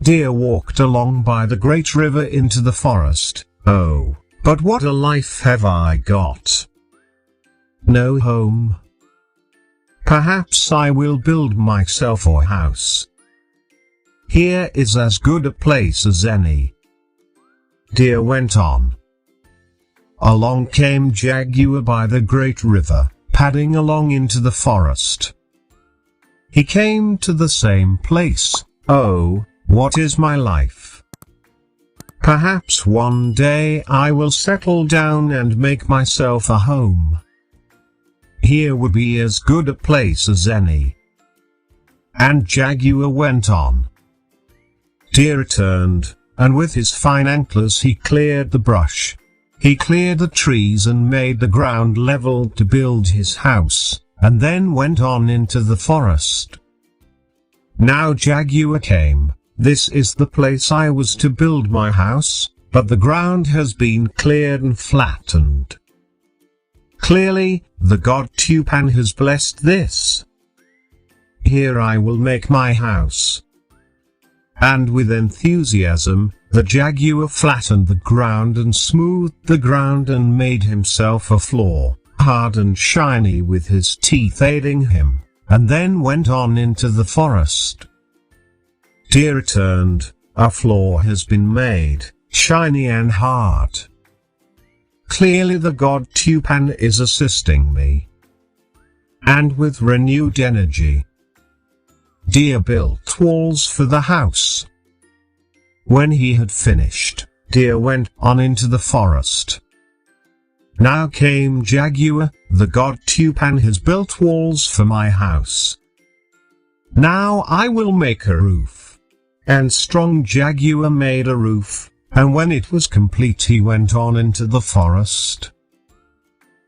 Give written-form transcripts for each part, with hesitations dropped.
Deer walked along by the great river into the forest. Oh, but what a life have I got! No home. Perhaps I will build myself a house. Here is as good a place as any. Deer went on. Along came Jaguar by the great river, padding along into the forest. He came to the same place. Oh, what is my life? Perhaps one day I will settle down and make myself a home. Here would be as good a place as any. And Jaguar went on. Deer returned, and with his fine antlers he cleared the brush. He cleared the trees and made the ground level to build his house, and then went on into the forest. Now Jaguar came. This is the place I was to build my house, but the ground has been cleared and flattened. Clearly, the god Tupan has blessed this. Here I will make my house. And with enthusiasm, the Jaguar flattened the ground and smoothed the ground and made himself a floor, hard and shiny with his teeth aiding him, and then went on into the forest. Deer returned. A floor has been made, shiny and hard. Clearly the god Tupan is assisting me. And with renewed energy, Deer built walls for the house. When he had finished, Deer went on into the forest. Now came Jaguar. The god Tupan has built walls for my house. Now I will make a roof. And strong Jaguar made a roof, and when it was complete he went on into the forest.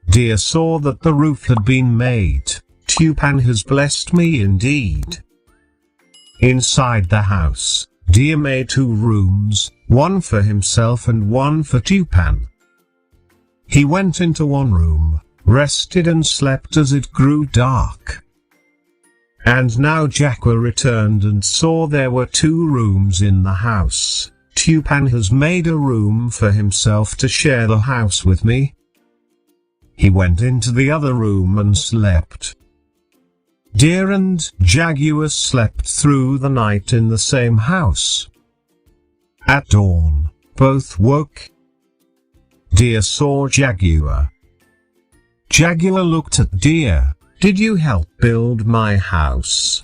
Deer saw that the roof had been made. Tupan has blessed me indeed. Inside the house, Deer made 2 rooms, one for himself and one for Tupan. He went into one room, rested and slept as it grew dark. And now Jaguar returned and saw there were 2 rooms in the house. Tupan has made a room for himself to share the house with me. He went into the other room and slept. Deer and Jaguar slept through the night in the same house. At dawn, both woke. Deer saw Jaguar. Jaguar looked at Deer. Did you help build my house?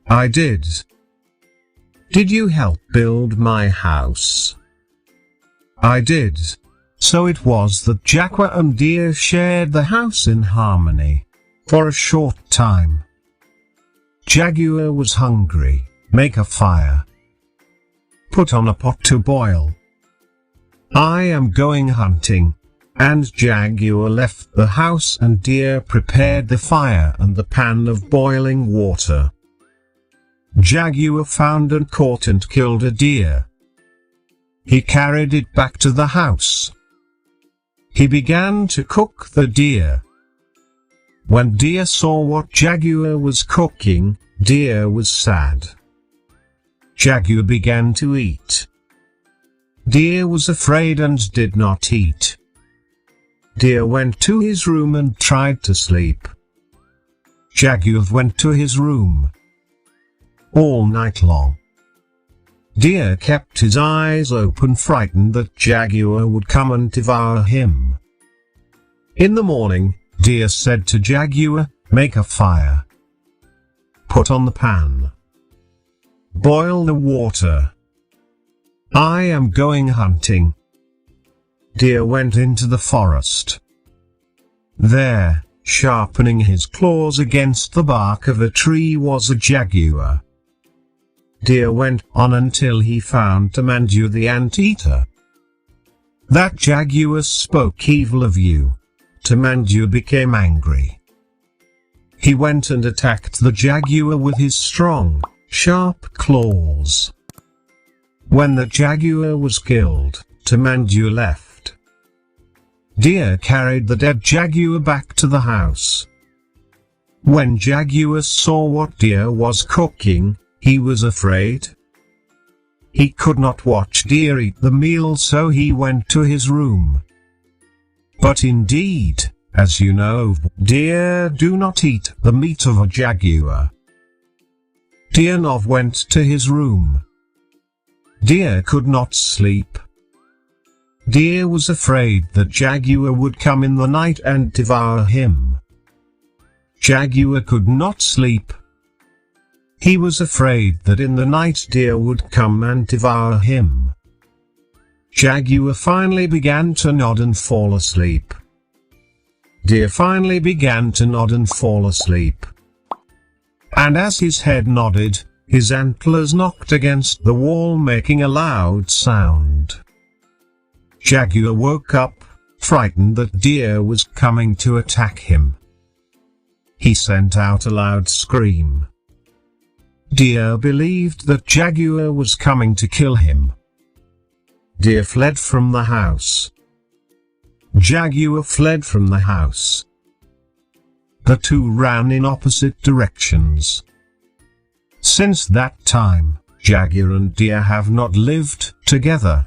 I did. Did you help build my house? I did. So it was that Jaguar and Deer shared the house in harmony. For a short time. Jaguar was hungry. Make a fire. Put on a pot to boil. I am going hunting. And Jaguar left the house and Deer prepared the fire and the pan of boiling water. Jaguar found and caught and killed a deer. He carried it back to the house. He began to cook the deer. When Deer saw what Jaguar was cooking, Deer was sad. Jaguar began to eat. Deer was afraid and did not eat. Deer went to his room and tried to sleep. Jaguar went to his room. All night long, Deer kept his eyes open, frightened that Jaguar would come and devour him. In the morning, Deer said to Jaguar, make a fire. Put on the pan. Boil the water. I am going hunting. Deer went into the forest. There, sharpening his claws against the bark of a tree was a Jaguar. Deer went on until he found Tamandu the anteater. That Jaguar spoke evil of you. Tamandu became angry. He went and attacked the Jaguar with his strong, sharp claws. When the Jaguar was killed, Tamandu left. Deer carried the dead Jaguar back to the house. When Jaguar saw what Deer was cooking, he was afraid. He could not watch Deer eat the meal, so he went to his room. But indeed, as you know, deer do not eat the meat of a jaguar. Deer went to his room. Deer could not sleep. Deer was afraid that Jaguar would come in the night and devour him. Jaguar could not sleep. He was afraid that in the night Deer would come and devour him. Jaguar finally began to nod and fall asleep. Deer finally began to nod and fall asleep. And as his head nodded, his antlers knocked against the wall, making a loud sound. Jaguar woke up, frightened that Deer was coming to attack him. He sent out a loud scream. Deer believed that Jaguar was coming to kill him. Deer fled from the house. Jaguar fled from the house. The two ran in opposite directions. Since that time, Jaguar and Deer have not lived together.